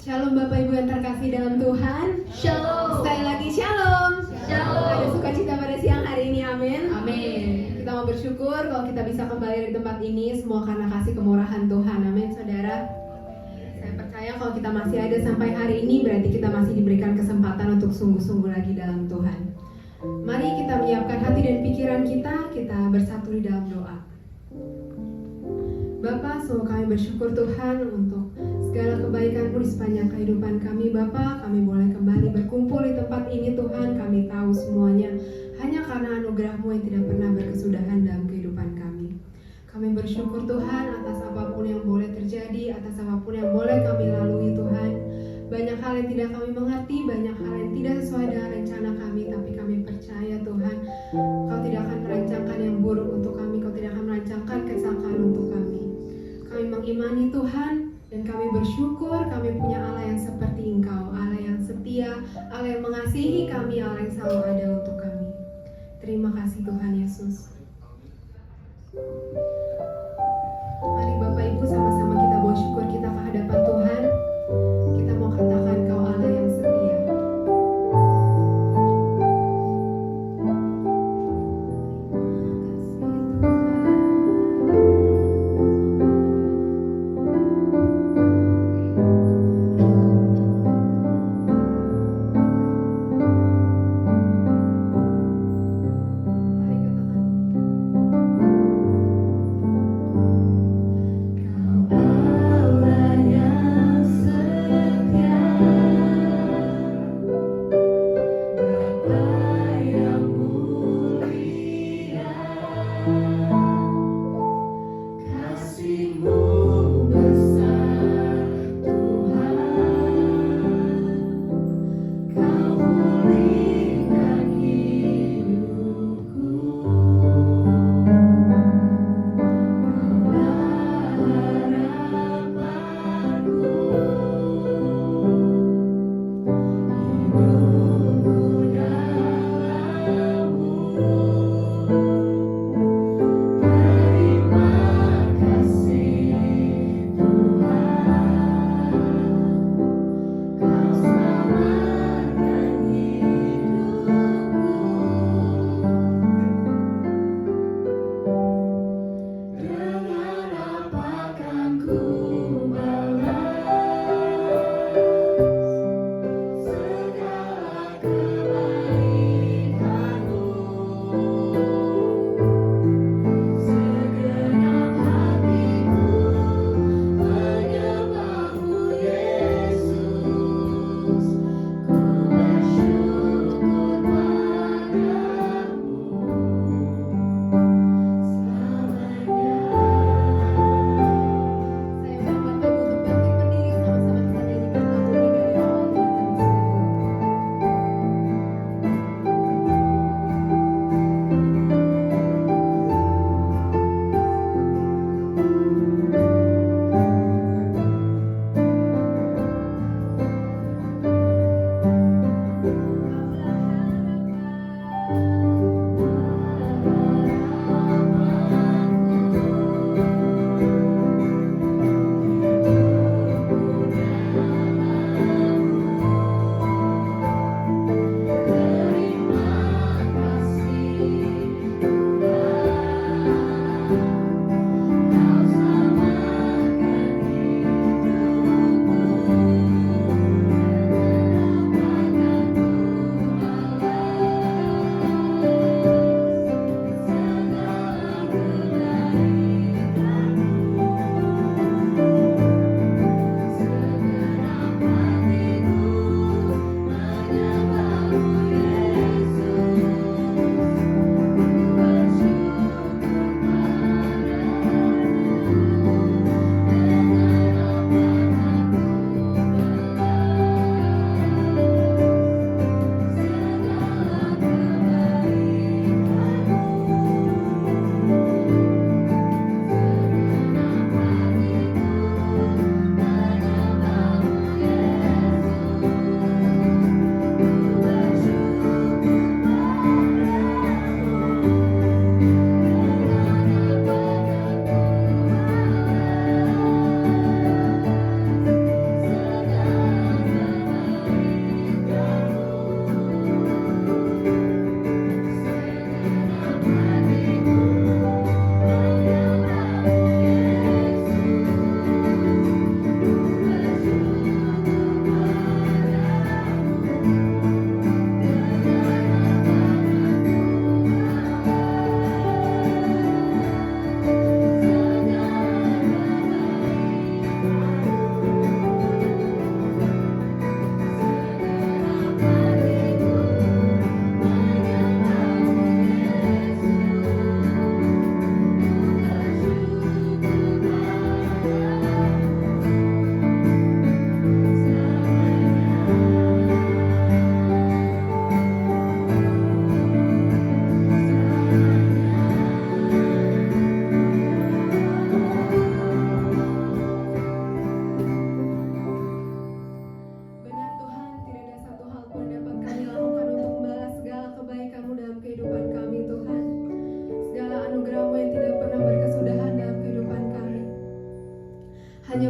Shalom Bapak Ibu yang terkasih dalam Tuhan. Shalom. Sekali lagi shalom. Shalom. Ada sukacita pada siang hari ini, amin. Amin. Kita mau bersyukur kalau kita bisa kembali di tempat ini, semua karena kasih kemurahan Tuhan, amin saudara. Saya percaya kalau kita masih ada sampai hari ini, berarti kita masih diberikan kesempatan untuk sungguh-sungguh lagi dalam Tuhan. Mari kita menyiapkan hati dan pikiran kita bersatu di dalam doa. Bapa, sungguh kami bersyukur Tuhan untuk segala kebaikan-Mu di sepanjang kehidupan kami. Bapa, kami boleh kembali berkumpul di tempat ini Tuhan. Kami tahu semuanya hanya karena anugerah-Mu yang tidak pernah berkesudahan dalam kehidupan kami. Kami bersyukur Tuhan atas apapun yang boleh terjadi, atas apapun yang boleh kami lalui Tuhan. Banyak hal yang tidak kami mengerti, banyak hal yang tidak sesuai dengan rencana kami, tapi kami percaya Tuhan, Kau tidak akan merancangkan yang buruk untuk kami, Kau tidak akan merancangkan kesalahan untuk kami. Kami mengimani Tuhan dan kami bersyukur kami punya Allah yang seperti Engkau, Allah yang setia, Allah yang mengasihi kami, Allah yang selalu ada untuk kami. Terima kasih Tuhan Yesus. Mari Bapak Ibu sama-sama kita bawa syukur kita ke hadapan Tuhan. Kita mau katakan Kau Allah yang setia. Mari katakan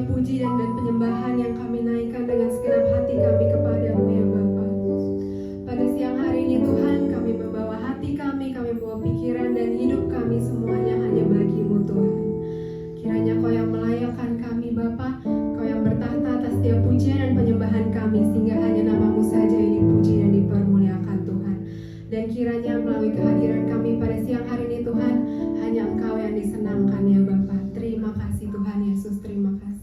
setiap puji dan penyembahan yang kami naikkan dengan segenap hati kami kepadamu ya Bapa. Pada siang hari ini Tuhan, kami membawa hati kami membawa pikiran dan hidup kami semuanya hanya bagimu Tuhan. Kiranya Kau yang melayakkan kami Bapa, Kau yang bertahta atas setiap pujian dan penyembahan kami, sehingga hanya namamu saja yang dipuji dan dipermuliakan Tuhan. Dan kiranya melalui kehadiran kami pada siang hari ini Tuhan, hanya Engkau yang disenangkan ya Bapa. Terima kasih Tuhan Yesus, terima kasih.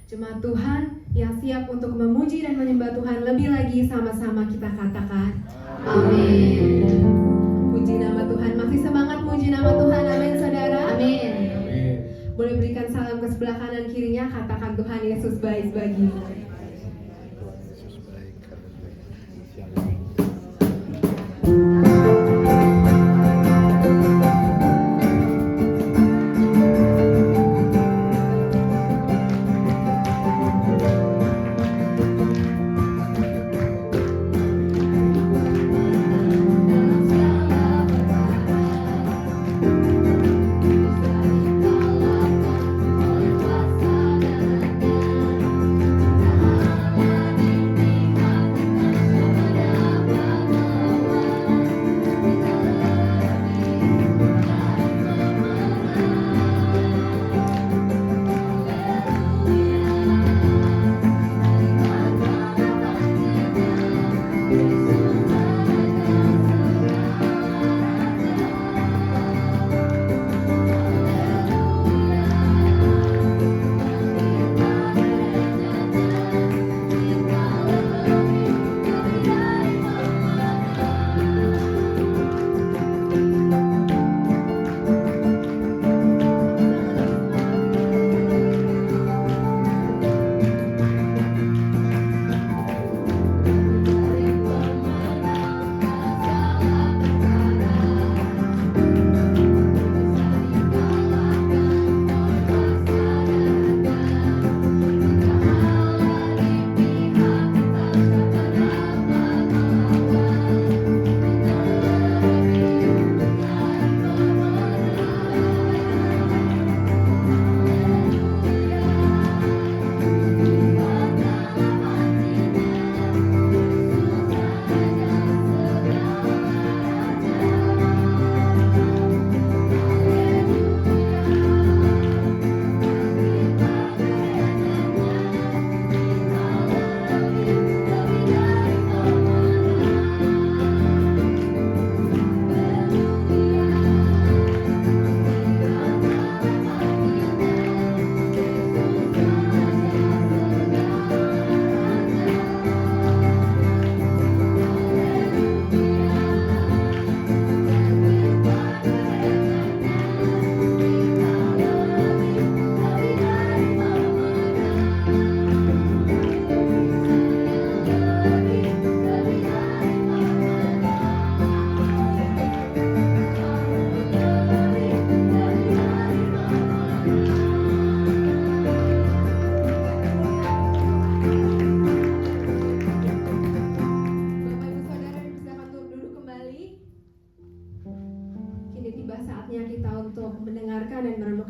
Jemaat Tuhan yang siap untuk memuji dan menyembah Tuhan lebih lagi, sama-sama kita katakan amin. Puji nama Tuhan, masih semangat muji nama Tuhan, amin saudara. Amin. Boleh berikan salam ke sebelah kanan kirinya, katakan Tuhan Yesus baik bagimu.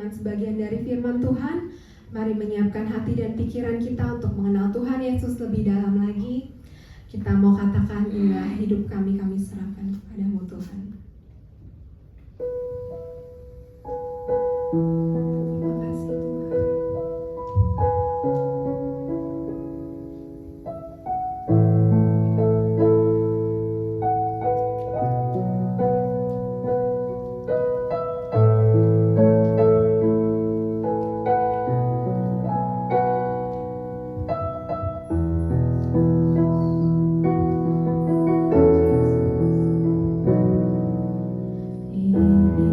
Sebagian dari firman Tuhan, mari menyiapkan hati dan pikiran kita untuk mengenal Tuhan Yesus lebih dalam lagi. Kita mau katakan, inilah hidup kami serahkan kepadamu Tuhan. Terima kasih Tuhan. Ini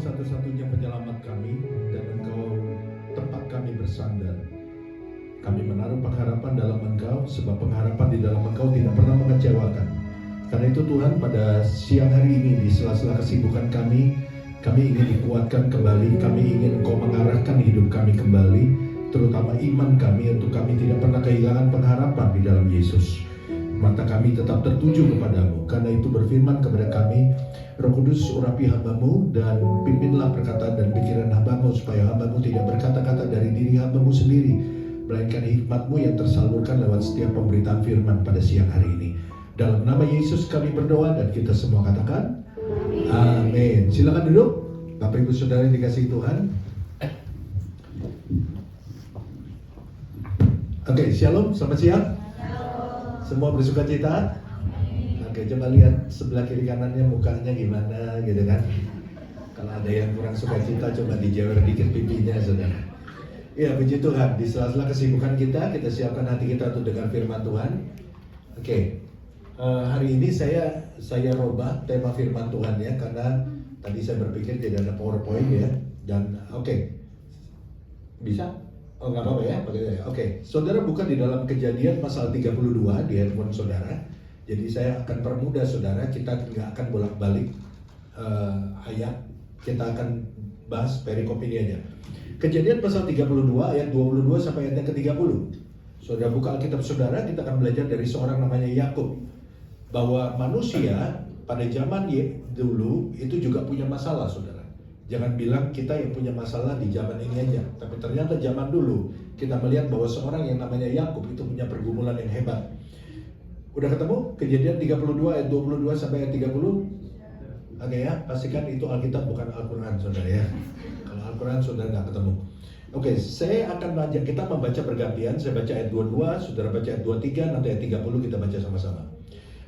satu-satunya penyelamat kami, dan Engkau tempat kami bersandar. Kami menaruh pengharapan dalam Engkau, sebab pengharapan di dalam Engkau tidak pernah mengecewakan. Karena itu Tuhan, pada siang hari ini di sela-sela kesibukan kami ingin dikuatkan kembali, kami ingin Engkau mengarahkan hidup kami kembali, terutama iman kami, untuk kami tidak pernah kehilangan pengharapan di dalam Yesus. mata kami tetap tertuju kepadamu. Karena itu berfirman kepada kami, Roh Kudus urapi hambamu dan pimpinlah perkataan dan pikiran hambamu, supaya hambamu tidak berkata-kata dari diri hambamu sendiri, melainkan hikmatmu yang tersalurkan lewat setiap pemberitaan firman pada siang hari ini. Dalam nama Yesus kami berdoa dan kita semua katakan amin. Silakan duduk Bapak Ibu Saudara yang dikasihi Tuhan. Oke, shalom, selamat siang. Semua bersuka cita? Oke, coba lihat sebelah kiri kanannya mukanya gimana gitu kan. Kalau ada yang kurang suka cita, coba dijewer dikit pipinya, saudara. Ya, puji Tuhan, di sela-sela kesibukan kita siapkan hati kita untuk dengar firman Tuhan. Oke, hari ini saya rubah tema firman Tuhan ya, karena tadi saya berpikir tidak ada PowerPoint ya. Dan oke, bisa? Oh nggak apa-apa ya, pakai saya. Oke, saudara buka di dalam Kejadian pasal 32 di handphone saudara. Jadi saya akan permudah saudara, kita nggak akan bolak-balik ayat, kita akan bahas perikop ini aja. Kejadian pasal 32 ayat 22 sampai ayat yang ke-30. Saudara buka Alkitab saudara, kita akan belajar dari seorang namanya Yakub, bahwa manusia pada zaman dulu itu juga punya masalah saudara. Jangan bilang kita yang punya masalah di zaman ini aja, tapi ternyata zaman dulu kita melihat bahwa seorang yang namanya Yakub itu punya pergumulan yang hebat. Udah ketemu? Kejadian 32 ayat 22 sampai ayat 30? Oke ya, pastikan itu Alkitab bukan Al-Quran saudara ya. Kalau Al-Quran saudara nggak ketemu. Oke, saya akan mengajak kita membaca bergantian. Saya baca ayat 22, saudara baca ayat 23, nanti ayat 30 kita baca sama-sama.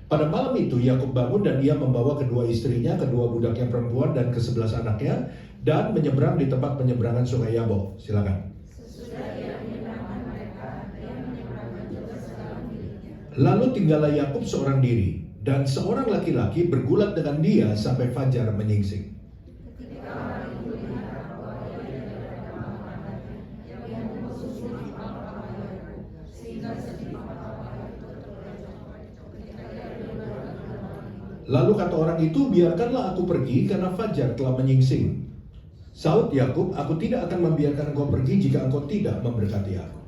Pada malam itu Yakub bangun dan ia membawa kedua istrinya, kedua budaknya perempuan dan ke-11 anaknya, dan menyeberang di tempat penyeberangan sungai Yabok. Silakan. Lalu tinggallah Yakub seorang diri, dan seorang laki-laki bergulat dengan dia sampai fajar menyingsing. Lalu kata orang itu, biarkanlah aku pergi karena fajar telah menyingsing. Saud Yakub, aku tidak akan membiarkan engkau pergi jika engkau tidak memberkati aku.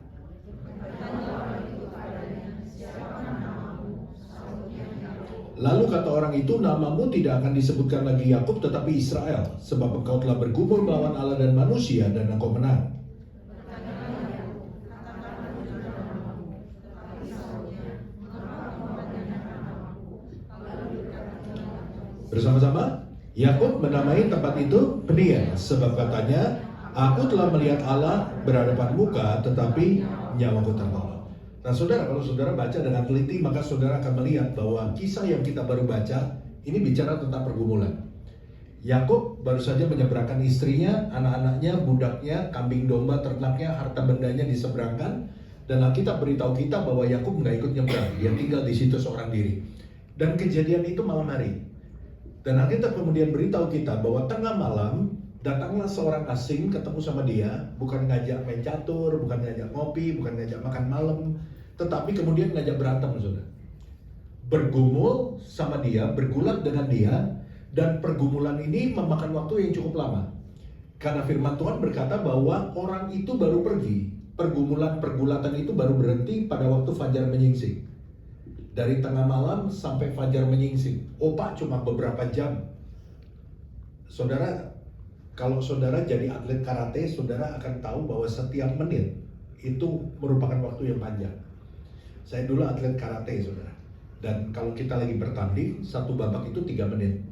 Lalu kata orang itu, namamu tidak akan disebutkan lagi Yakub tetapi Israel, sebab engkau telah bergumul melawan Allah dan manusia dan engkau menang. Bersama-sama, Yakub menamai tempat itu Peniel, sebab katanya, aku telah melihat Allah berhadapan muka, tetapi nyawaku tertolong. Nah saudara, kalau saudara baca dengan teliti, maka saudara akan melihat bahwa kisah yang kita baru baca, ini bicara tentang pergumulan. Yakub baru saja menyeberangkan istrinya, anak-anaknya, budaknya, kambing domba, ternaknya, harta bendanya diseberangkan. Dan Alkitab beritahu kita bahwa Yakub nggak ikut nyebrang, dia tinggal di situ seorang diri. Dan kejadian itu malam hari. Dan Alkitab kemudian beritahu kita bahwa tengah malam datanglah seorang asing ketemu sama dia, bukan ngajak main catur, bukan ngajak ngopi, bukan ngajak makan malam, tetapi kemudian ngajak berantem, saudara. Bergumul sama dia, bergulat dengan dia, dan pergumulan ini memakan waktu yang cukup lama. Karena firman Tuhan berkata bahwa orang itu baru pergi, pergulatan itu baru berhenti pada waktu fajar menyingsing. Dari tengah malam sampai fajar menyingsing. Opak cuma beberapa jam. Saudara, kalau saudara jadi atlet karate, saudara akan tahu bahwa setiap menit itu merupakan waktu yang panjang. Saya dulu atlet karate, saudara. Dan kalau kita lagi bertanding, satu babak itu 3 menit.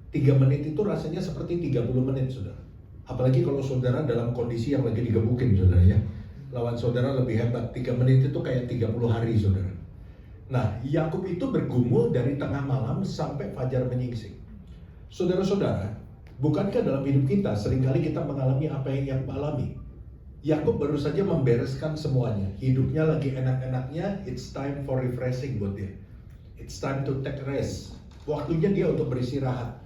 3 menit itu rasanya seperti 30 menit, saudara. Apalagi kalau saudara dalam kondisi yang lagi digebukin, saudara ya. Lawan saudara lebih hebat. 3 menit itu kayak 30 hari, saudara. Nah, Yakub itu bergumul dari tengah malam sampai fajar menyingsing. Saudara-saudara, bukankah dalam hidup kita seringkali kita mengalami apa yang Yakub alami? Yakub baru saja membereskan semuanya. Hidupnya lagi enak-enaknya, it's time for refreshing buat dia. It's time to take rest. Waktunya dia untuk beristirahat.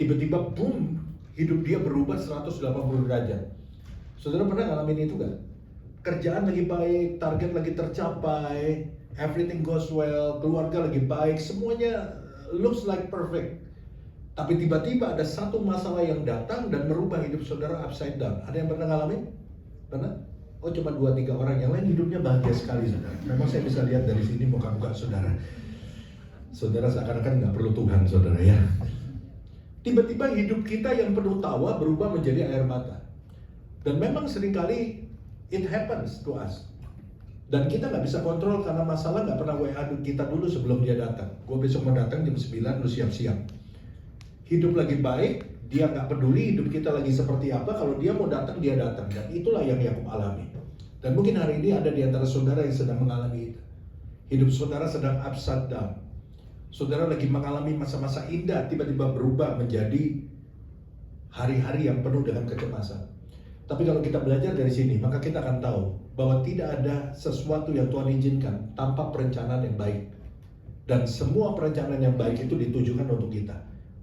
Tiba-tiba boom, hidup dia berubah 180 derajat. Saudara pernah ngalamin itu gak? Kerjaan lagi baik, target lagi tercapai, everything goes well, keluarga lagi baik, semuanya looks like perfect. Tapi tiba-tiba ada satu masalah yang datang dan merubah hidup saudara upside down. Ada yang pernah ngalamin? Pernah? Oh cuma 2-3 orang, yang lain hidupnya bahagia sekali saudara. Memang saya bisa lihat dari sini muka-muka saudara. Saudara seakan-akan nggak perlu Tuhan, saudara ya. Tiba-tiba hidup kita yang penuh tawa berubah menjadi air mata. Dan memang seringkali it happens to us. Dan kita nggak bisa kontrol karena masalah nggak pernah WA kita dulu sebelum dia datang. Gue besok mau datang jam 9, lu siap-siap. Hidup lagi baik, dia nggak peduli hidup kita lagi seperti apa. Kalau dia mau datang, dia datang. Dan itulah yang Yakub alami. Dan mungkin hari ini ada di antara saudara yang sedang mengalami itu. Hidup saudara sedang upside down. Saudara lagi mengalami masa-masa indah, tiba-tiba berubah menjadi hari-hari yang penuh dengan kecemasan. Tapi kalau kita belajar dari sini, maka kita akan tahu bahwa tidak ada sesuatu yang Tuhan izinkan tanpa perencanaan yang baik. Dan semua perencanaan yang baik itu ditujukan untuk kita.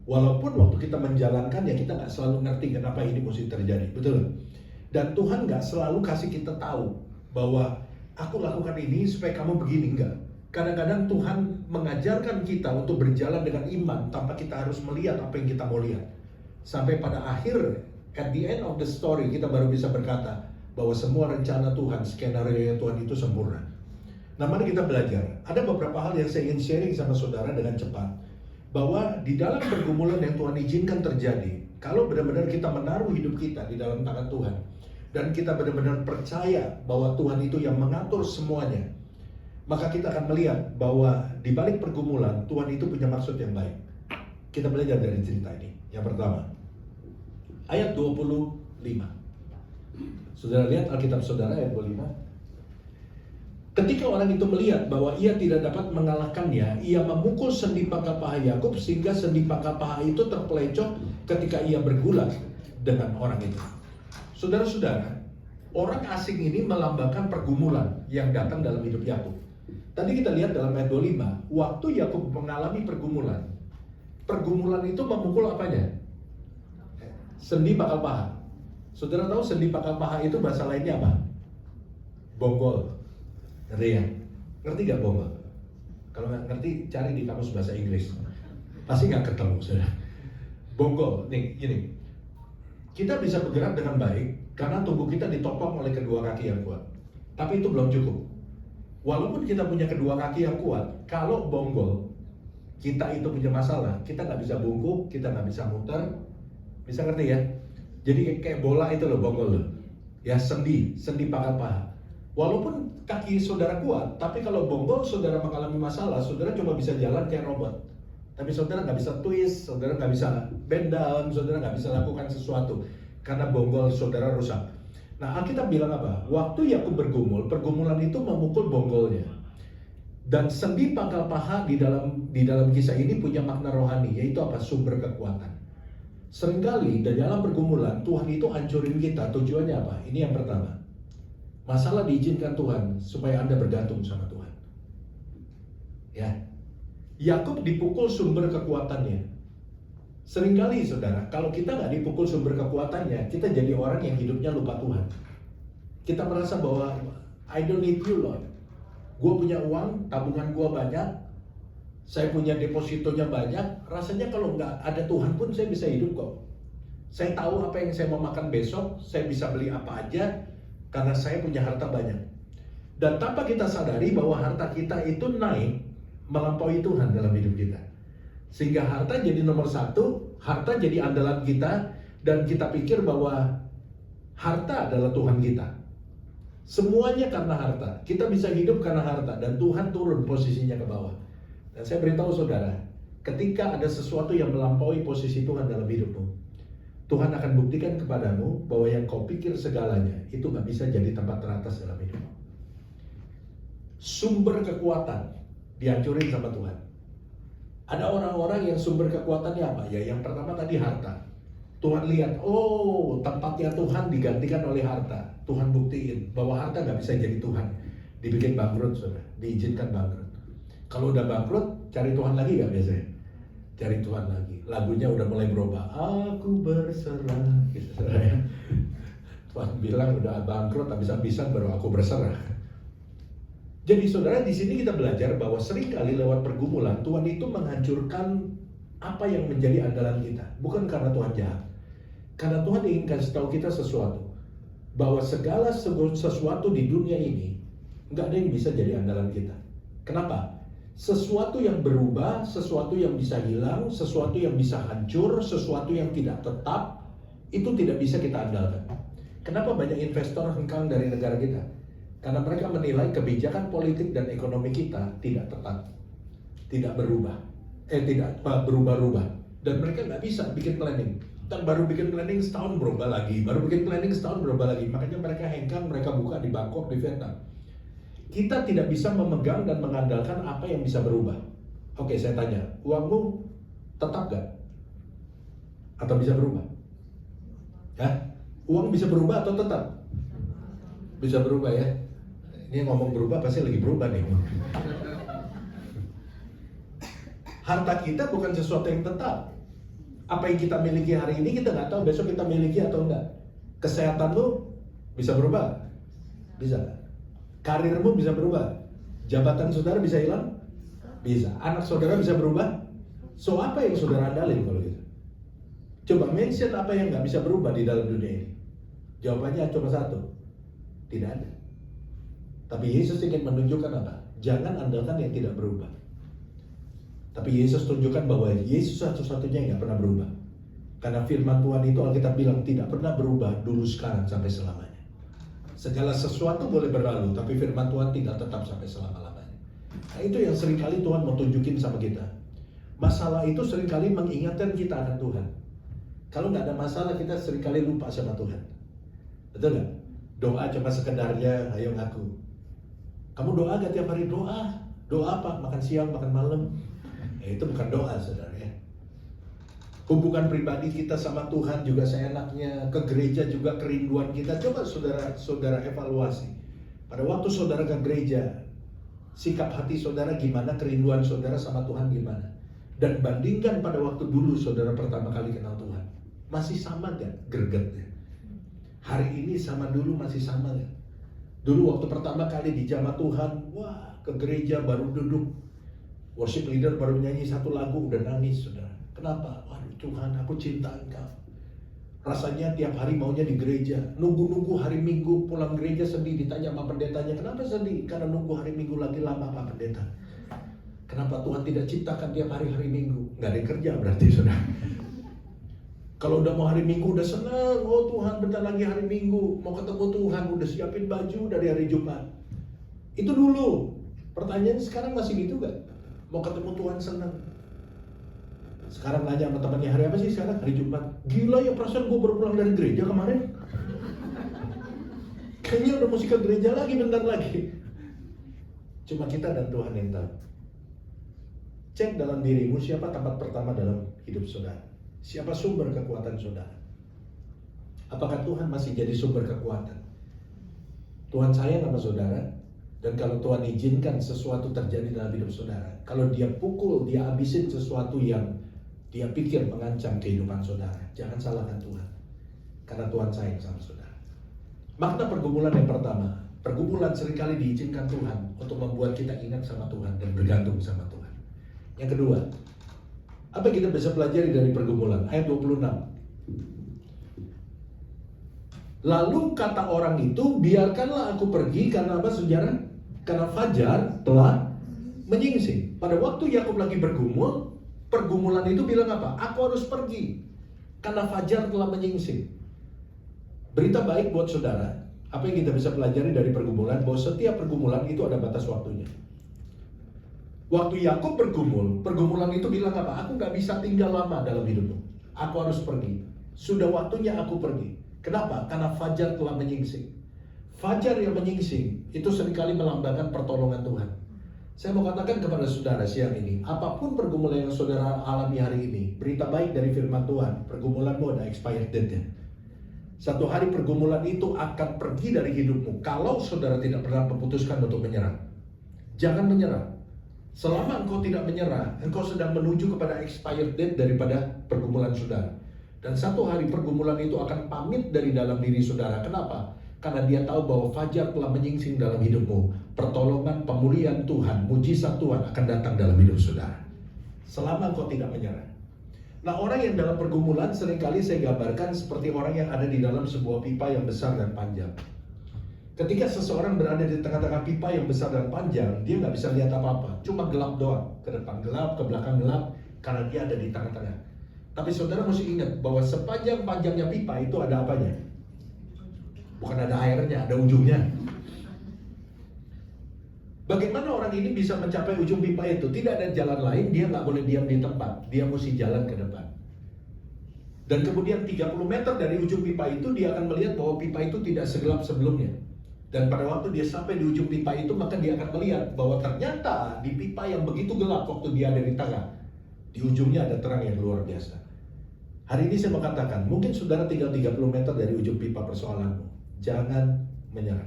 Walaupun waktu kita menjalankan, ya kita nggak selalu ngerti kenapa ini mesti terjadi, betul? Dan Tuhan nggak selalu kasih kita tahu bahwa aku lakukan ini supaya kamu begini, enggak. Kadang-kadang Tuhan mengajarkan kita untuk berjalan dengan iman tanpa kita harus melihat apa yang kita mau lihat. Sampai pada akhir, at the end of the story, kita baru bisa berkata bahwa semua rencana Tuhan, skenario Tuhan itu sempurna. Nah, mari kita belajar. Ada beberapa hal yang saya ingin sharing sama saudara dengan cepat. Bahwa di dalam pergumulan yang Tuhan izinkan terjadi, kalau benar-benar kita menaruh hidup kita di dalam tangan Tuhan, dan kita benar-benar percaya bahwa Tuhan itu yang mengatur semuanya, maka kita akan melihat bahwa di balik pergumulan, Tuhan itu punya maksud yang baik. Kita belajar dari cerita ini. Yang pertama, ayat 25. Saudara lihat Alkitab saudara ayat 25. Ketika orang itu melihat bahwa ia tidak dapat mengalahkannya, ia memukul sendi pangkal paha Yakub sehingga sendi pangkal paha itu terpelecok ketika ia bergulat dengan orang itu. Saudara-saudara, orang asing ini melambangkan pergumulan yang datang dalam hidup Yakub. Tadi kita lihat dalam ayat 25, waktu Yakub mengalami pergumulan, pergumulan itu memukul apanya? Sendi pangkal paha. Saudara tahu sendi pangkal paha itu bahasa lainnya apa? Bonggol. Ngerti ya? Ngerti gak bonggol? Kalau nggak ngerti, cari di kamus bahasa Inggris. Pasti nggak ketemu, saudara. Bonggol, nih, gini. Kita bisa bergerak dengan baik karena tubuh kita ditopang oleh kedua kaki yang kuat. Tapi itu belum cukup. Walaupun kita punya kedua kaki yang kuat, kalau bonggol, kita itu punya masalah, kita nggak bisa bungkuk, kita nggak bisa muter. Bisa ngerti ya? Jadi kayak bola itu loh bonggol loh. Ya sendi pangkal paha. Walaupun kaki saudara kuat, tapi kalau bonggol saudara mengalami masalah, saudara cuma bisa jalan kayak robot. Tapi saudara nggak bisa twist, saudara nggak bisa bend down, saudara nggak bisa lakukan sesuatu karena bonggol saudara rusak. Nah, Alkitab bilang apa? Waktu Yakub bergumul, pergumulan itu memukul bonggolnya. Dan sendi pangkal paha di dalam kisah ini punya makna rohani, yaitu apa? Sumber kekuatan. Seringkali di dalam pergumulan Tuhan itu hancurin kita. Tujuannya apa? Ini yang pertama. Masalah diizinkan Tuhan supaya Anda bergantung sama Tuhan. Ya. Yakub dipukul sumber kekuatannya. Seringkali saudara, kalau kita nggak dipukul sumber kekuatannya, kita jadi orang yang hidupnya lupa Tuhan. Kita merasa bahwa I don't need you Lord. Gue punya uang, tabungan gue banyak, saya punya depositonya banyak. Rasanya kalau nggak ada Tuhan pun saya bisa hidup kok. Saya tahu apa yang saya mau makan besok, saya bisa beli apa aja karena saya punya harta banyak. Dan tanpa kita sadari bahwa harta kita itu naik melampaui Tuhan dalam hidup kita. Sehingga harta jadi nomor satu, harta jadi andalan kita, dan kita pikir bahwa harta adalah Tuhan kita. Semuanya karena harta. Kita bisa hidup karena harta, dan Tuhan turun posisinya ke bawah. Dan saya beritahu saudara, ketika ada sesuatu yang melampaui posisi Tuhan dalam hidupmu, Tuhan akan buktikan kepadamu bahwa yang kau pikir segalanya, itu gak bisa jadi tempat teratas dalam hidupmu. Sumber kekuatan dihancurin sama Tuhan. Ada orang-orang yang sumber kekuatannya apa? Ya yang pertama tadi harta. Tuhan lihat, oh tempatnya Tuhan digantikan oleh harta. Tuhan buktiin bahwa harta gak bisa jadi Tuhan. Dibikin bangkrut, saudara. Diizinkan bangkrut. Kalau udah bangkrut, cari Tuhan lagi gak biasanya? Cari Tuhan lagi. Lagunya udah mulai berubah. Aku berserah. Gitu, saudara. Tuhan bilang udah bangkrut, habis-habisan baru aku berserah. Jadi saudara, di sini kita belajar bahwa seringkali lewat pergumulan Tuhan itu menghancurkan apa yang menjadi andalan kita. Bukan karena Tuhan jahat. Karena Tuhan ingin kasih tahu kita sesuatu. Bahwa segala sesuatu di dunia ini nggak ada yang bisa jadi andalan kita. Kenapa? Sesuatu yang berubah, sesuatu yang bisa hilang, sesuatu yang bisa hancur, sesuatu yang tidak tetap, itu tidak bisa kita andalkan. Kenapa banyak investor hengkang dari negara kita? Karena mereka menilai kebijakan politik dan ekonomi kita tidak tetap, tidak berubah, tidak berubah-ubah. Dan mereka nggak bisa bikin planning. Dan baru bikin planning setahun berubah lagi, baru bikin planning setahun berubah lagi. Makanya mereka hengkang, mereka buka di Bangkok, di Vietnam. Kita tidak bisa memegang dan mengandalkan apa yang bisa berubah. Oke, saya tanya, uangmu tetap gak? Atau bisa berubah? Ya? Uang bisa berubah atau tetap? Bisa berubah ya? Ini ngomong berubah pasti lagi berubah nih. Harta kita bukan sesuatu yang tetap. Apa yang kita miliki hari ini kita nggak tahu besok kita miliki atau enggak. Kesehatanmu bisa berubah? Bisa. Karirmu bisa berubah? Jabatan saudara bisa hilang? Bisa. Anak saudara bisa berubah? So apa yang saudara andalin kalau gitu? Coba mention apa yang nggak bisa berubah di dalam dunia ini. Jawabannya cuma satu. Tidak ada. Tapi Yesus ingin menunjukkan apa? Jangan andalkan yang tidak berubah. Tapi Yesus tunjukkan bahwa Yesus satu-satunya yang nggak pernah berubah. Karena firman Tuhan itu Alkitab bilang tidak pernah berubah dulu, sekarang, sampai selamanya. Segala sesuatu boleh berlalu, tapi firman Tuhan tidak tetap sampai selama-lamanya. Nah itu yang seringkali Tuhan mau tunjukin sama kita. Masalah itu seringkali mengingatkan kita akan Tuhan. Kalau nggak ada masalah kita seringkali lupa sama Tuhan. Betul nggak? Doa cuma sekedarnya, ayo ngaku. Kamu doa gak tiap hari? Doa. Doa apa? Makan siang, makan malam. Itu bukan doa, saudara ya. Hubungan pribadi kita sama Tuhan juga seenaknya. Ke gereja juga kerinduan kita. Coba saudara evaluasi. Pada waktu saudara ke gereja, sikap hati saudara gimana? Kerinduan saudara sama Tuhan gimana? Dan bandingkan pada waktu dulu saudara pertama kali kenal Tuhan. Masih sama gak gregetnya? Hari ini sama dulu masih sama gak? Dulu waktu pertama kali dijamah Tuhan, wah ke gereja baru duduk, worship leader baru nyanyi satu lagu udah nangis saudara. Kenapa? Waduh Tuhan, aku cinta Engkau. Rasanya tiap hari maunya di gereja. Nunggu-nunggu hari Minggu pulang gereja sedih, ditanya sama pendetanya, kenapa sedih? Karena nunggu hari Minggu lagi lama Pak Pendeta. Kenapa Tuhan tidak ciptakan tiap hari Minggu? Nggak ada yang kerja berarti saudara. Kalau udah mau hari Minggu udah senang, oh Tuhan bentar lagi hari Minggu, mau ketemu Tuhan, udah siapin baju dari hari Jumat. Itu dulu. Pertanyaan sekarang masih gitu gak? Mau ketemu Tuhan senang. Sekarang nanya sama temannya, hari apa sih sekarang? Hari Jumat. Gila ya, perasaan gue baru pulang dari gereja kemarin. Kayaknya udah mesti ke gereja lagi bentar lagi. Cuma kita dan Tuhan yang tahu. Cek dalam dirimu siapa tempat pertama dalam hidup saudara. Siapa sumber kekuatan saudara? Apakah Tuhan masih jadi sumber kekuatan? Tuhan sayang sama saudara. Dan kalau Tuhan izinkan sesuatu terjadi dalam hidup saudara, kalau dia pukul, dia habisin sesuatu yang dia pikir mengancam kehidupan saudara, jangan salahkan Tuhan. Karena Tuhan sayang sama saudara. Makna pergumulan yang pertama, pergumulan seringkali diizinkan Tuhan untuk membuat kita ingat sama Tuhan dan bergantung sama Tuhan. Yang kedua, apa yang kita bisa pelajari dari pergumulan? Ayat 26. Lalu kata orang itu, biarkanlah aku pergi karena apa saudara? Karena fajar telah menyingsing. Pada waktu Yakub lagi bergumul, pergumulan itu bilang apa? Aku harus pergi karena fajar telah menyingsing. Berita baik buat saudara. Apa yang kita bisa pelajari dari pergumulan? Bahwa setiap pergumulan itu ada batas waktunya. Waktu Yakub bergumul, pergumulan itu bilang apa? Aku gak bisa tinggal lama dalam hidupmu. Aku harus pergi. Sudah waktunya aku pergi. Kenapa? Karena fajar telah menyingsing. Fajar yang menyingsing itu seringkali melambangkan pertolongan Tuhan. Saya mau katakan kepada saudara siang ini, apapun pergumulan yang saudara alami hari ini, berita baik dari firman Tuhan, pergumulanmu ada expired date-nya. Satu hari pergumulan itu akan pergi dari hidupmu kalau saudara tidak pernah memutuskan untuk menyerah. Jangan menyerah. Selama engkau tidak menyerah, engkau sedang menuju kepada expired date daripada pergumulan saudara. Dan satu hari pergumulan itu akan pamit dari dalam diri saudara. Kenapa? Karena dia tahu bahwa fajar telah menyingsing dalam hidupmu. Pertolongan, pemulihan Tuhan, mujizat Tuhan akan datang dalam hidup saudara. Selama engkau tidak menyerah. Nah, orang yang dalam pergumulan seringkali saya gambarkan seperti orang yang ada di dalam sebuah pipa yang besar dan panjang. Ketika seseorang berada di tengah-tengah pipa yang besar dan panjang, dia nggak bisa lihat apa-apa, cuma gelap doang. Ke depan gelap, ke belakang gelap, karena dia ada di tengah-tengah. Tapi saudara mesti ingat bahwa sepanjang-panjangnya pipa itu ada apanya? Bukan ada airnya, ada ujungnya. Bagaimana orang ini bisa mencapai ujung pipa itu? Tidak ada jalan lain, dia nggak boleh diam di tempat. Dia mesti jalan ke depan. Dan kemudian 30 meter dari ujung pipa itu, dia akan melihat bahwa pipa itu tidak segelap sebelumnya. Dan pada waktu dia sampai di ujung pipa itu, maka dia akan melihat bahwa ternyata di pipa yang begitu gelap waktu dia ada di tengah, di ujungnya ada terang yang luar biasa. Hari ini saya mau katakan, mungkin saudara tinggal 30 meter dari ujung pipa persoalanmu. Jangan menyerah.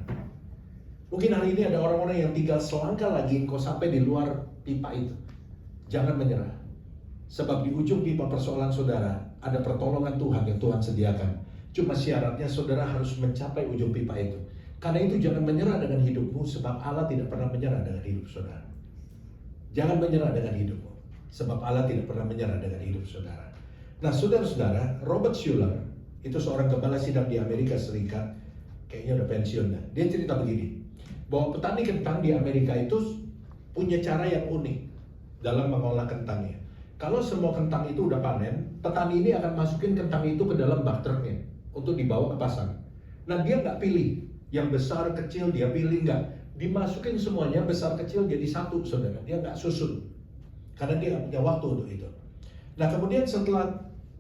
Mungkin hari ini ada orang-orang yang tinggal selangkah lagi engkau sampai di luar pipa itu. Jangan menyerah. Sebab di ujung pipa persoalan saudara ada pertolongan Tuhan yang Tuhan sediakan. Cuma syaratnya saudara harus mencapai ujung pipa itu. Karena itu jangan menyerah dengan hidupmu, sebab Allah tidak pernah menyerah dengan hidup saudara. Jangan menyerah dengan hidupmu, sebab Allah tidak pernah menyerah dengan hidup saudara. Nah saudara-saudara, Robert Schuller itu seorang gembala sidang di Amerika Serikat, kayaknya udah pensiun dah. Dia cerita begini, bahwa petani kentang di Amerika itu punya cara yang unik dalam mengolah kentangnya. Kalau semua kentang itu udah panen, petani ini akan masukin kentang itu ke dalam bak truknya untuk dibawa ke pasar. Nah dia nggak pilih yang besar kecil, dia pilih nggak, dimasukin semuanya besar kecil jadi satu saudara. Dia nggak susun karena dia nggak punya waktu untuk itu. Nah kemudian setelah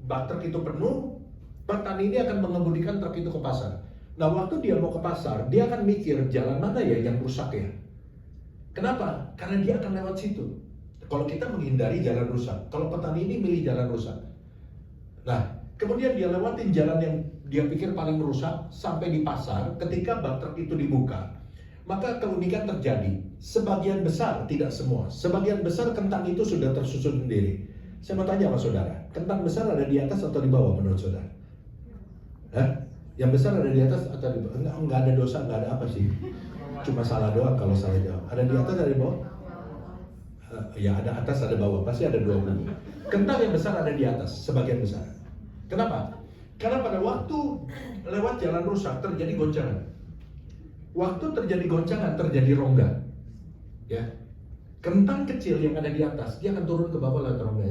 bak truk itu penuh, petani ini akan mengemudikan truk itu ke pasar. Nah waktu dia mau ke pasar, dia akan mikir jalan mana ya yang rusak ya. Kenapa? Karena dia akan lewat situ. Kalau kita menghindari jalan rusak, kalau petani ini milih jalan rusak. Nah kemudian dia lewatin jalan yang dia pikir paling merusak sampai di pasar. Ketika bak truk itu dibuka, maka keunikan terjadi. Sebagian besar, tidak semua, sebagian besar kentang itu sudah tersusun sendiri. Saya mau tanya sama saudara, kentang besar ada di atas atau di bawah menurut saudara? Hah? Yang besar ada di atas atau di bawah? Enggak ada dosa, enggak ada apa sih. Cuma salah doang kalau salah jawab. Ada di atas, ada di bawah? Ya ada atas, ada bawah. Pasti ada dua kubu. Kentang yang besar ada di atas, sebagian besar. Kenapa? Karena pada waktu lewat jalan rusak terjadi goncangan. Waktu terjadi goncangan terjadi rongga. Ya. Kentang kecil yang ada di atas, dia akan turun ke bawah lewat rongga.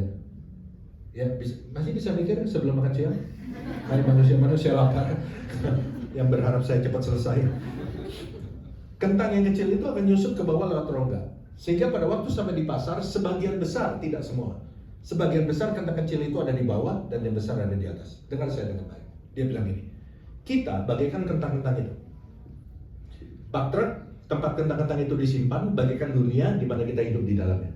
Ya, masih bisa mikir sebelum makan siang? Hai manusia lapar yang berharap saya cepat selesai. Kentang yang kecil itu akan nyusut ke bawah lewat rongga. Sehingga pada waktu sampai di pasar, sebagian besar, tidak semua, sebagian besar kentang kecil itu ada di bawah dan yang besar ada di atas. Dengar saya dengan baik. Dia bilang ini, kita bagaikan kentang-kentang itu. Bak truk, tempat kentang-kentang itu disimpan, bagaikan dunia di mana kita hidup di dalamnya.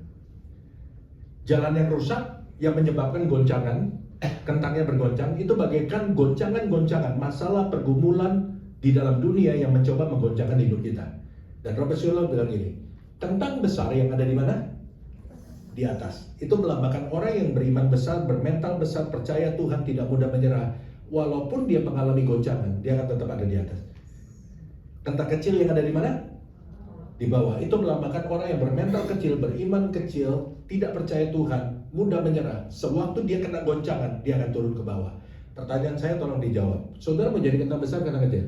Jalan yang rusak yang menyebabkan goncangan, kentangnya bergoncang, itu bagaikan goncangan-goncangan, masalah pergumulan di dalam dunia yang mencoba menggoncangkan hidup kita. Dan Robert Schuller bilang ini, kentang besar yang ada di mana? Di atas. Itu melambangkan orang yang beriman besar, bermental besar, percaya Tuhan, tidak mudah menyerah. Walaupun dia mengalami goncangan, dia akan tetap ada di atas. Kentang kecil yang ada di mana? Di bawah. Itu melambangkan orang yang bermental kecil, beriman kecil, tidak percaya Tuhan, mudah menyerah. Sewaktu dia kena goncangan, dia akan turun ke bawah. Pertanyaan saya tolong dijawab. Saudara mau jadi kentang besar kentang kecil?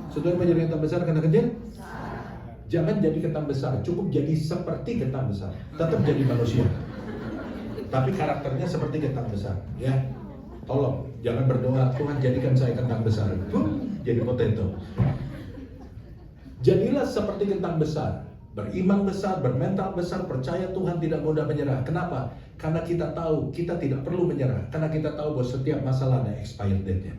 Saudara mau jadi kentang besar kentang kecil? Jangan jadi kentang besar, cukup jadi seperti kentang besar. Tetap jadi manusia, tapi karakternya seperti kentang besar. Ya, tolong jangan berdoa Tuhan jadikan saya kentang besar. Jadi potato. Jadilah seperti kentang besar, beriman besar, bermental besar, percaya Tuhan, tidak mudah menyerah. Kenapa? Karena kita tahu kita tidak perlu menyerah. Karena kita tahu bahwa setiap masalah ada expired date-nya.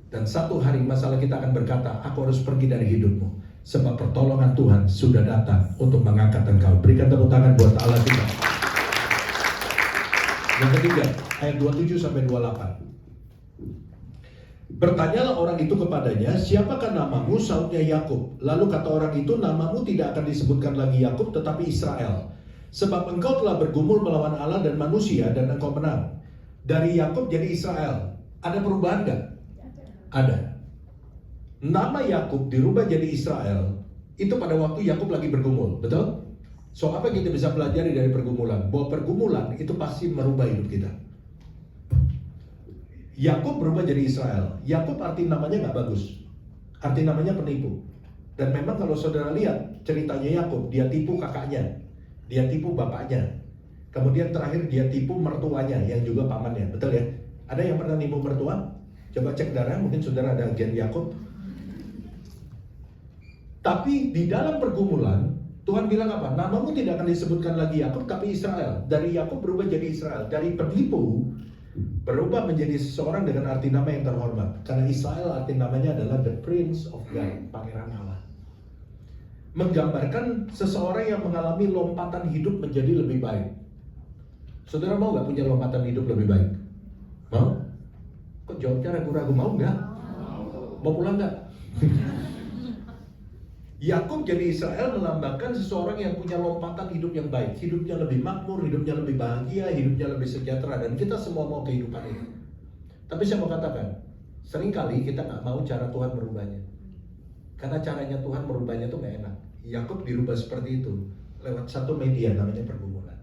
Dan satu hari masalah kita akan berkata, aku harus pergi dari hidupmu. Sebab pertolongan Tuhan sudah datang untuk mengangkat engkau. Berikan tepuk tangan buat Allah kita. Yang ketiga, ayat 27-28. Bertanyalah orang itu kepadanya, siapakah namamu? Sautnya Yakub. Lalu kata orang itu, namamu tidak akan disebutkan lagi Yakub, tetapi Israel. Sebab engkau telah bergumul melawan Allah dan manusia, dan engkau menang. Dari Yakub jadi Israel. Ada perubahan gak? Ada. Nama Yakub dirubah jadi Israel. Itu pada waktu Yakub lagi bergumul, betul? So apa yang kita bisa pelajari dari pergumulan? Bahwa pergumulan itu pasti merubah hidup kita. Yakub berubah jadi Israel. Yakub arti namanya nggak bagus. Arti namanya penipu. Dan memang kalau saudara lihat ceritanya Yakub, dia tipu kakaknya, dia tipu bapaknya, kemudian terakhir dia tipu mertuanya yang juga pamannya, betul ya? Ada yang pernah nipu mertua? Coba cek darah, mungkin saudara ada gen Yakub. Tapi di dalam pergumulan, Tuhan bilang apa? Namamu tidak akan disebutkan lagi Yakub, tapi Israel. Dari Yakub berubah jadi Israel. Dari penipu berubah menjadi seseorang dengan arti nama yang terhormat. Karena Israel arti namanya adalah the Prince of God, Pangeran Allah. Menggambarkan seseorang yang mengalami lompatan hidup menjadi lebih baik. Saudara mau gak punya lompatan hidup lebih baik? Mau? Kok jawabnya ragu-ragu? Mau nggak? Mau pulang nggak? Yakub jadi Israel melambangkan seseorang yang punya lompatan hidup yang baik, hidupnya lebih makmur, hidupnya lebih bahagia, hidupnya lebih sejahtera, dan kita semua mau kehidupan itu. Tapi saya mau katakan, seringkali kita nggak mau cara Tuhan merubahnya, karena caranya Tuhan merubahnya tuh nggak enak. Yakub dirubah seperti itu lewat satu media namanya pergumulan.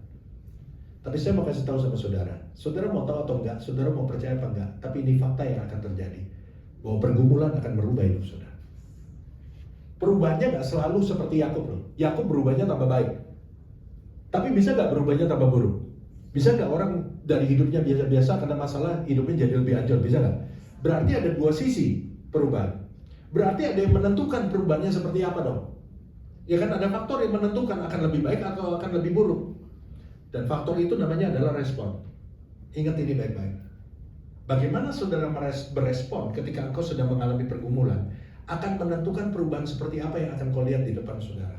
Tapi saya mau kasih tahu sama saudara, saudara mau tahu atau enggak, saudara mau percaya apa enggak, tapi ini fakta yang akan terjadi, bahwa pergumulan akan merubah hidup saudara. Perubahannya nggak selalu seperti Yakub loh. Yakub berubahnya tambah baik, tapi bisa nggak berubahnya tambah buruk? Bisa nggak orang dari hidupnya biasa-biasa karena masalah hidupnya jadi lebih hancur? Bisa nggak? Berarti ada dua sisi perubahan. Berarti ada yang menentukan perubahannya seperti apa dong? Ya kan, ada faktor yang menentukan akan lebih baik atau akan lebih buruk. Dan faktor itu namanya adalah respon. Ingat ini baik-baik. Bagaimana saudara berespon ketika engkau sedang mengalami pergumulan akan menentukan perubahan seperti apa yang akan kau lihat di depan saudara.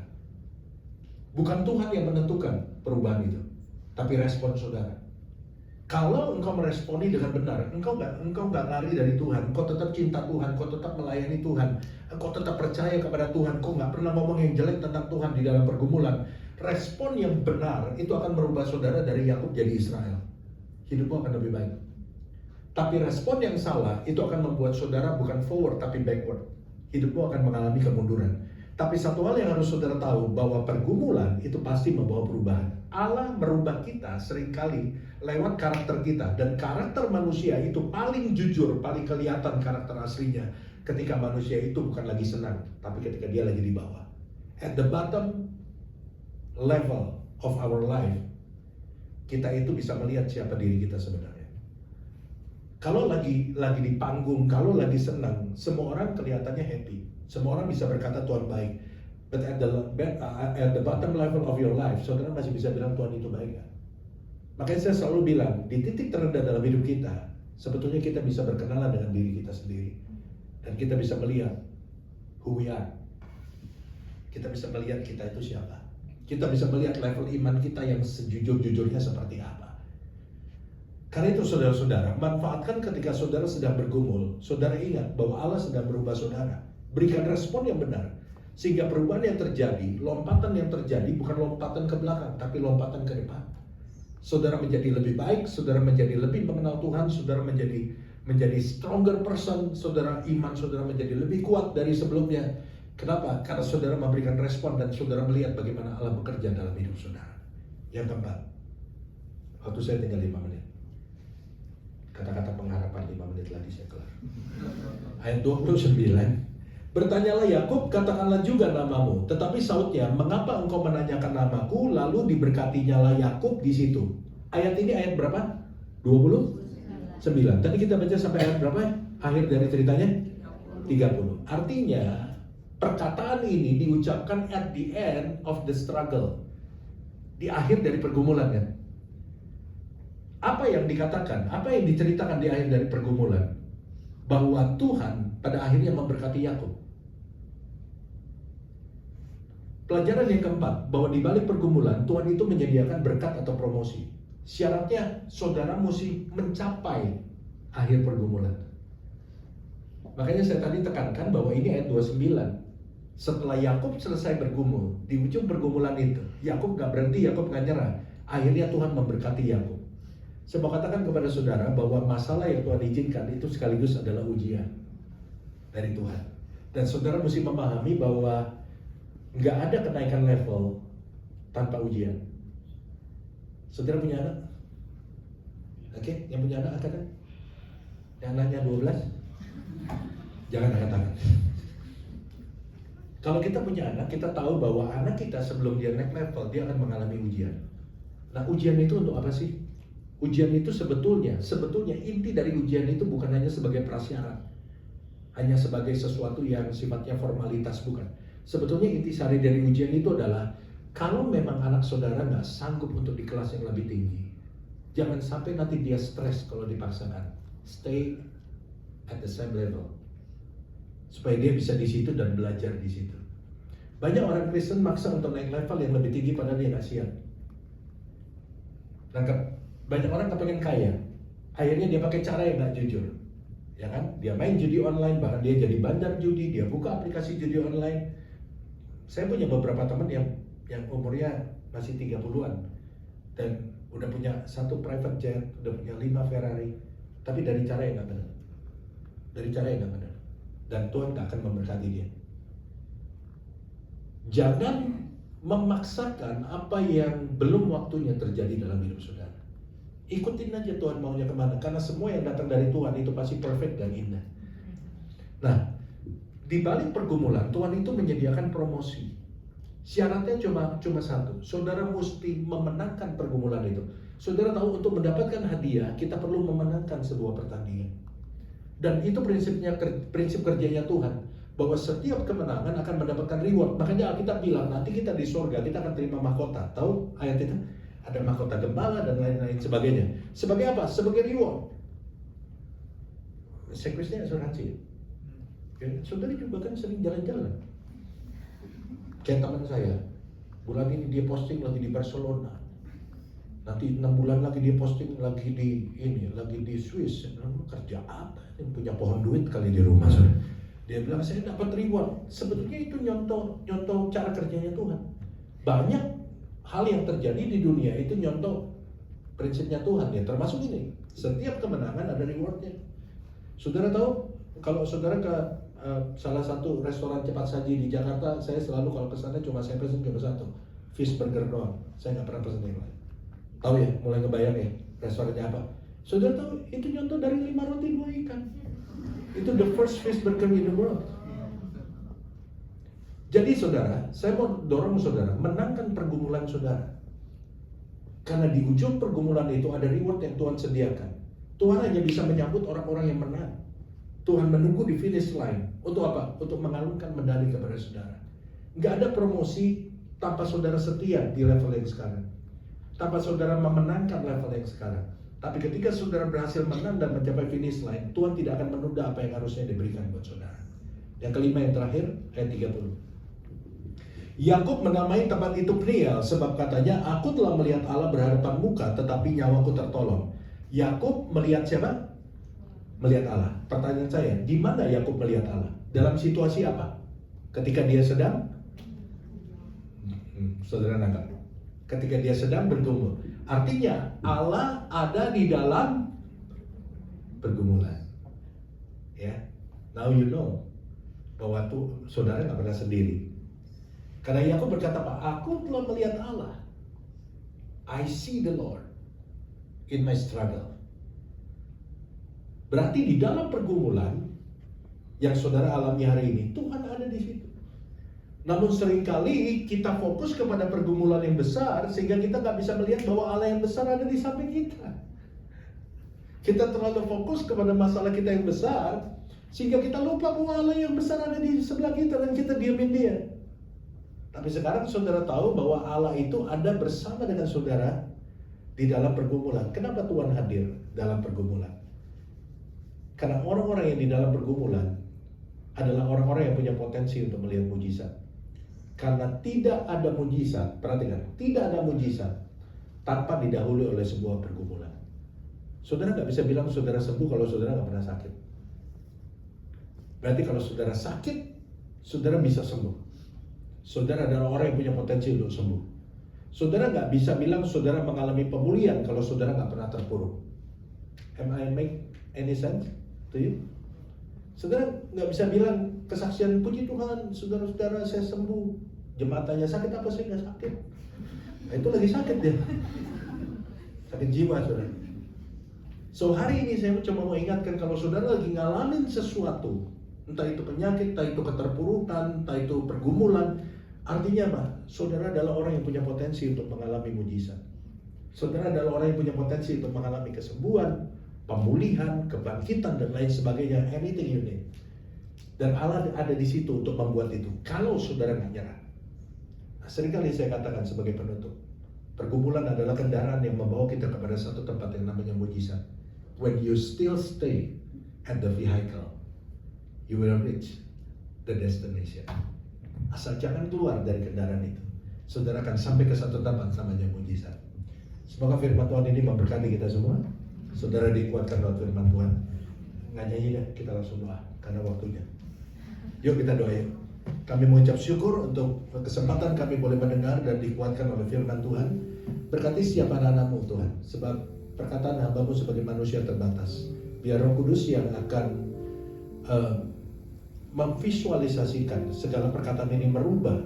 Bukan Tuhan yang menentukan perubahan itu, tapi respon saudara. Kalau engkau meresponi dengan benar, engkau nggak lari dari Tuhan, engkau tetap cinta Tuhan, engkau tetap melayani Tuhan, engkau tetap percaya kepada Tuhan, engkau nggak pernah ngomong yang jelek tentang Tuhan di dalam pergumulan. Respon yang benar itu akan merubah saudara dari Yakub jadi Israel. Hidupmu akan lebih baik. Tapi respon yang salah itu akan membuat saudara bukan forward tapi backward. Hidupmu akan mengalami kemunduran. Tapi satu hal yang harus saudara tahu, bahwa pergumulan itu pasti membawa perubahan. Allah merubah kita seringkali lewat karakter kita. Dan karakter manusia itu paling jujur, paling kelihatan karakter aslinya ketika manusia itu bukan lagi senang, tapi ketika dia lagi di bawah. At the bottom level of our life, kita itu bisa melihat siapa diri kita sebenarnya. Kalau lagi di panggung, kalau lagi senang, semua orang kelihatannya happy. Semua orang bisa berkata Tuhan baik. But at the bottom level of your life, saudara masih bisa bilang Tuhan itu baik gak? Makanya saya selalu bilang, di titik terendah dalam hidup kita, sebetulnya kita bisa berkenalan dengan diri kita sendiri. Dan kita bisa melihat who we are. Kita bisa melihat kita itu siapa. Kita bisa melihat level iman kita yang sejujur-jujurnya seperti apa. Karena itu saudara-saudara, manfaatkan ketika saudara sedang bergumul. Saudara ingat bahwa Allah sedang merubah saudara. Berikan respon yang benar, sehingga perubahan yang terjadi, lompatan yang terjadi bukan lompatan ke belakang, tapi lompatan ke depan. Saudara menjadi lebih baik, saudara menjadi lebih mengenal Tuhan, saudara menjadi stronger person, saudara iman saudara menjadi lebih kuat dari sebelumnya. Kenapa? Karena saudara memberikan respon dan saudara melihat bagaimana Allah bekerja dalam hidup saudara. Yang keempat, waktu saya tinggal 5 menit. Kata-kata pengharapan 5 menit lagi saya kelar. Ayat 29. Bertanyalah Yakub, katakanlah juga namamu. Tetapi sautnya, mengapa engkau menanyakan namaku? Lalu diberkatinya Yakub di situ. Ayat ini ayat berapa? 29. Tadi kita baca sampai ayat berapa? Akhir dari ceritanya 30. Artinya perkataan ini diucapkan at the end of the struggle, di akhir dari pergumulan kan. Apa yang dikatakan, apa yang diceritakan di akhir dari pergumulan? Bahwa Tuhan pada akhirnya memberkati Yakub. Pelajaran yang keempat, bahwa di balik pergumulan Tuhan itu menyediakan berkat atau promosi. Syaratnya saudara mesti mencapai akhir pergumulan. Makanya saya tadi tekankan bahwa ini ayat 29. Setelah Yakub selesai bergumul, di ujung pergumulan itu, Yakub gak berhenti, Yakub gak nyerah. Akhirnya Tuhan memberkati Yakub. Saya mau katakan kepada saudara bahwa masalah yang Tuhan izinkan itu sekaligus adalah ujian dari Tuhan. Dan saudara mesti memahami bahwa gak ada kenaikan level tanpa ujian. Saudara punya anak? Oke, yang punya anak katakan. Yang anaknya 12? Jangan angkat tangan. Kalau kita punya anak, kita tahu bahwa anak kita sebelum dia naik level, dia akan mengalami ujian. Nah, ujian itu untuk apa sih? Ujian itu sebetulnya inti dari ujian itu bukan hanya sebagai prasyarat, hanya sebagai sesuatu yang sifatnya formalitas, bukan. Sebetulnya intisari dari ujian itu adalah kalau memang anak saudara nggak sanggup untuk di kelas yang lebih tinggi, jangan sampai nanti dia stres kalau dipaksakan. Stay at the same level, supaya dia bisa di situ dan belajar di situ. Banyak orang Kristen maksa untuk naik level yang lebih tinggi padahal dia nggak siap. Nangkep? Banyak orang kepengen kaya, akhirnya dia pakai cara yang nggak jujur, ya kan? Dia main judi online, bahkan dia jadi bandar judi, dia buka aplikasi judi online. Saya punya beberapa teman yang umurnya masih 30-an dan udah punya 1 private jet, udah punya 5 Ferrari, tapi dari cara yang nggak benar, dan Tuhan nggak akan memberkati dia. Jangan memaksakan apa yang belum waktunya terjadi dalam hidup saudara. Ikutin aja Tuhan maunya kemana, karena semua yang datang dari Tuhan itu pasti perfect dan indah. Nah, di balik pergumulan Tuhan itu menyediakan promosi. Syaratnya cuma satu, saudara mesti memenangkan pergumulan itu. Saudara tahu, untuk mendapatkan hadiah kita perlu memenangkan sebuah pertandingan. Dan itu prinsip kerjanya Tuhan, bahwa setiap kemenangan akan mendapatkan reward. Makanya Alkitab bilang nanti kita di surga kita akan terima mahkota. Tahu ayat itu? Ada mahkota gembala dan lain-lain sebagainya. Sebagai apa? Sebagai reward. Sekresnya asuransi. Ya, saudara juga kan sering jalan-jalan. Kayak teman saya, bulan ini dia posting lagi di Barcelona. Nanti 6 bulan lagi dia posting lagi di Swiss. Kerja apa? Yang punya pohon duit kali di rumah. Dia bilang saya dapat reward. Sebetulnya itu nyontoh cara kerjanya Tuhan. Banyak hal yang terjadi di dunia itu nyontoh prinsipnya Tuhan, ya, termasuk ini. Setiap kemenangan ada rewardnya. Saudara tahu, kalau saudara ke salah satu restoran cepat saji di Jakarta, saya selalu kalau kesana saya pesen cuma satu, fish burger doang. Saya nggak pernah pesen yang lain. Tahu ya, mulai ngebayang ya restorannya apa. Saudara tahu itu nyontoh dari 5 roti 2 ikan. Itu the first fish burger in the world. Jadi saudara, saya mau dorong saudara menangkan pergumulan saudara. Karena di ujung pergumulan itu ada reward yang Tuhan sediakan. Tuhan hanya bisa menyambut orang-orang yang menang. Tuhan menunggu di finish line. Untuk apa? Untuk mengalunkan medali kepada saudara. Nggak ada promosi tanpa saudara setia di level yang sekarang. Tanpa saudara memenangkan level yang sekarang. Tapi ketika saudara berhasil menang dan mencapai finish line, Tuhan tidak akan menunda apa yang harusnya diberikan buat saudara. Yang kelima, yang terakhir, ayat 30. Yakub menamai tempat itu Peniel sebab katanya, aku telah melihat Allah berhadapan muka tetapi nyawaku tertolong. Yakub melihat siapa? Melihat Allah. Pertanyaan saya, di mana Yakub melihat Allah? Dalam situasi apa? Ketika dia sedang saudara nangkap? Ketika dia sedang bergumul. Artinya Allah ada di dalam pergumulan. Ya, now you know bahwa tuh saudara nggak pernah sendiri. Karena Yakub berkata apa? Aku telah melihat Allah. I see the Lord in my struggle. Berarti di dalam pergumulan yang saudara alami hari ini, Tuhan ada di situ. Namun seringkali kita fokus kepada pergumulan yang besar sehingga kita nggak bisa melihat bahwa Allah yang besar ada di samping kita. Kita terlalu fokus kepada masalah kita yang besar sehingga kita lupa bahwa Allah yang besar ada di sebelah kita dan kita diamin dia. Tapi sekarang saudara tahu bahwa Allah itu ada bersama dengan saudara di dalam pergumulan. Kenapa Tuhan hadir dalam pergumulan? Karena orang-orang yang di dalam pergumulan adalah orang-orang yang punya potensi untuk melihat mujizat. Karena tidak ada mujizat, perhatikan, tidak ada mujizat tanpa didahului oleh sebuah pergumulan. Saudara nggak bisa bilang saudara sembuh kalau saudara nggak pernah sakit. Berarti kalau saudara sakit, saudara bisa sembuh. Saudara adalah orang yang punya potensi untuk sembuh. Saudara nggak bisa bilang saudara mengalami pemulihan kalau saudara nggak pernah terpuruk. Am I make any sense to you? Saudara nggak bisa bilang kesaksian puji Tuhan, saudara-saudara saya sembuh. Jemaatnya sakit apa? Saya nggak sakit. Nah, itu lagi sakit dia. Sakit jiwa saudara. So hari ini saya cuma mau ingatkan kalau saudara lagi ngalamin sesuatu Entah itu penyakit, entah itu keterpurukan, entah itu pergumulan. Artinya apa? Saudara adalah orang yang punya potensi untuk mengalami mujizat. Saudara adalah orang yang punya potensi untuk mengalami kesembuhan, pemulihan, kebangkitan, dan lain sebagainya. Anything you need. Dan Allah ada di situ untuk membuat itu. Kalau saudara nggak nyerah. Nah, seringkali saya katakan sebagai penutup, pergumulan adalah kendaraan yang membawa kita kepada satu tempat yang namanya mujizat. When you still stay at the vehicle, you will reach the destination. Asal jangan keluar dari kendaraan itu, saudara akan sampai ke satu tempat namanya mujizat. Semoga firman Tuhan ini memberkati kita semua. Saudara dikuatkan oleh firman Tuhan. Nggak nyanyi deh, kita langsung doa karena waktunya. Yuk kita doa yuk. Kami mengucap syukur untuk kesempatan kami boleh mendengar dan dikuatkan oleh firman Tuhan. Berkati setiap anak-anak-Mu Tuhan, sebab perkataan hamba-Mu sebagai manusia terbatas. Biar Roh Kudus yang akan memvisualisasikan segala perkataan ini merubah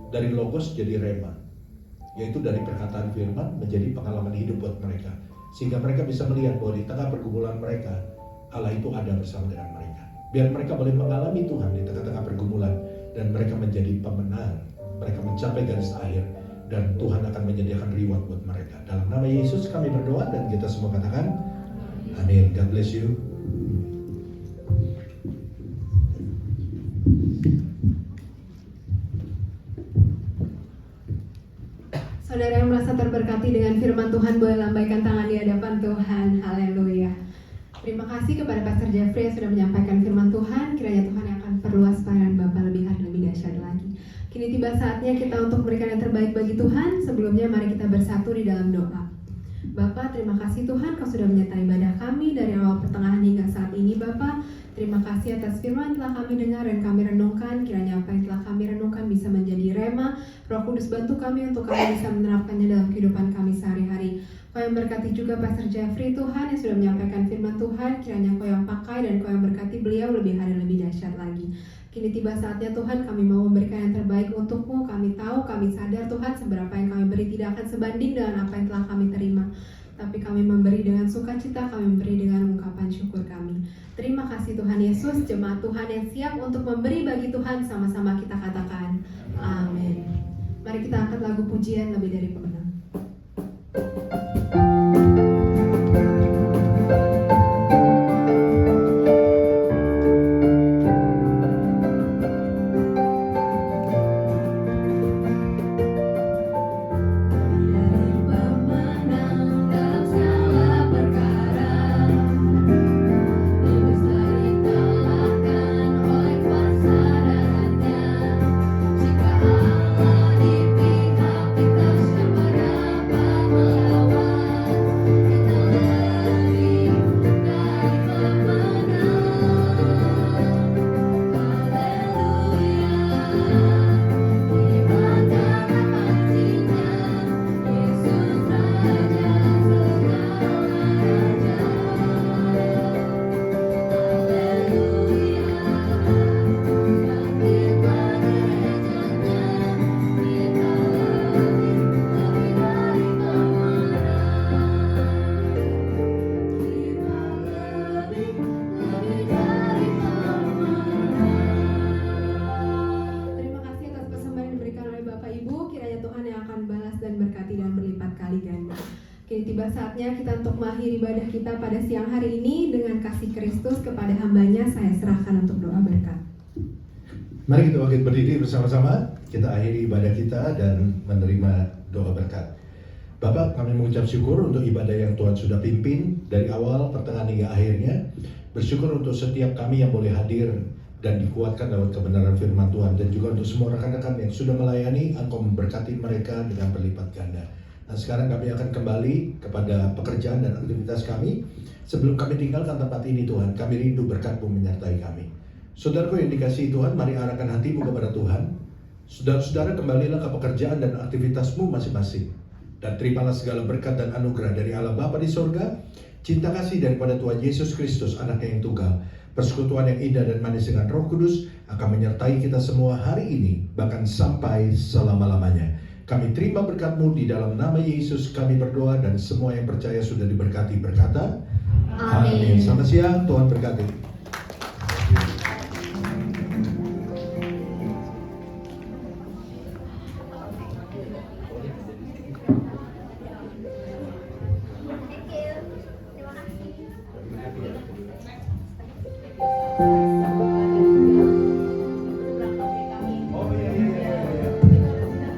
dari logos jadi rema, yaitu dari perkataan firman menjadi pengalaman hidup buat mereka, sehingga mereka bisa melihat bahwa di tengah pergumulan mereka Allah itu ada bersama dengan mereka. Biar mereka boleh mengalami Tuhan di tengah-tengah pergumulan, dan mereka menjadi pemenang, mereka mencapai garis akhir, dan Tuhan akan menyediakan reward buat mereka. Dalam nama Yesus kami berdoa, dan kita semua katakan amin. God bless you. Saudara yang merasa terberkati dengan firman Tuhan boleh lambaikan tangan di hadapan Tuhan. Haleluya. Terima kasih kepada Pastor Jeffrey yang sudah menyampaikan firman Tuhan. Kiranya Tuhan yang akan perluas pelayanan Bapak lebih hari lebih dahsyat lagi. Kini tiba saatnya kita untuk memberikan yang terbaik bagi Tuhan. Sebelumnya mari kita bersatu di dalam doa. Bapak, terima kasih Tuhan Kau sudah menyertai ibadah kami dari awal pertengahan hingga saat ini Bapak. Terima kasih atas firman yang telah kami dengar dan kami renungkan. Kiranya apa yang telah kami renungkan bisa menjadi rema. Roh Kudus bantu kami untuk kami bisa menerapkannya dalam kehidupan kami sehari-hari. Kau yang berkati juga Pastor Jeffrey Tuhan yang sudah menyampaikan firman Tuhan. Kiranya Kau yang pakai dan Kau yang berkati beliau lebih hari lebih dahsyat lagi. Kini tiba saatnya Tuhan kami mau memberikan yang terbaik untuk-Mu. Kami tahu, kami sadar Tuhan seberapa yang kami beri tidak akan sebanding dengan apa yang telah kami terima. Tapi kami memberi dengan sukacita, kami memberi dengan ungkapan syukur kami. Terima kasih Tuhan Yesus, jemaat Tuhan yang siap untuk memberi bagi Tuhan, sama-sama kita katakan amin. Mari kita angkat lagu pujian lebih dari pemenang. Saatnya kita untuk mengakhiri ibadah kita pada siang hari ini dengan kasih Kristus kepada hambanya. Saya serahkan untuk doa berkat. Mari kita bangkit berdiri bersama-sama. Kita akhiri ibadah kita dan menerima doa berkat. Bapak, kami mengucap syukur untuk ibadah yang Tuhan sudah pimpin dari awal, pertengahan hingga akhirnya. Bersyukur untuk setiap kami yang boleh hadir dan dikuatkan lewat kebenaran firman Tuhan, dan juga untuk semua rekan-rekan yang sudah melayani. Engkau memberkati mereka dengan berlipat ganda. Nah, sekarang kami akan kembali kepada pekerjaan dan aktivitas kami. Sebelum kami tinggalkan tempat ini Tuhan, kami rindu berkat-Mu menyertai kami. Saudaraku yang dikasihi Tuhan, mari arahkan hatimu kepada Tuhan. Saudara-saudara, kembalilah ke pekerjaan dan aktivitasmu masing-masing. Dan terimalah segala berkat dan anugerah dari Allah Bapa di sorga, cinta kasih daripada Tuhan Yesus Kristus, Anaknya yang tunggal, persekutuan yang indah dan manis dengan Roh Kudus akan menyertai kita semua hari ini, bahkan sampai selama-lamanya. Kami terima berkat-Mu di dalam nama Yesus kami berdoa, dan semua yang percaya sudah diberkati berkata amin. Selamat siang, Tuhan berkati.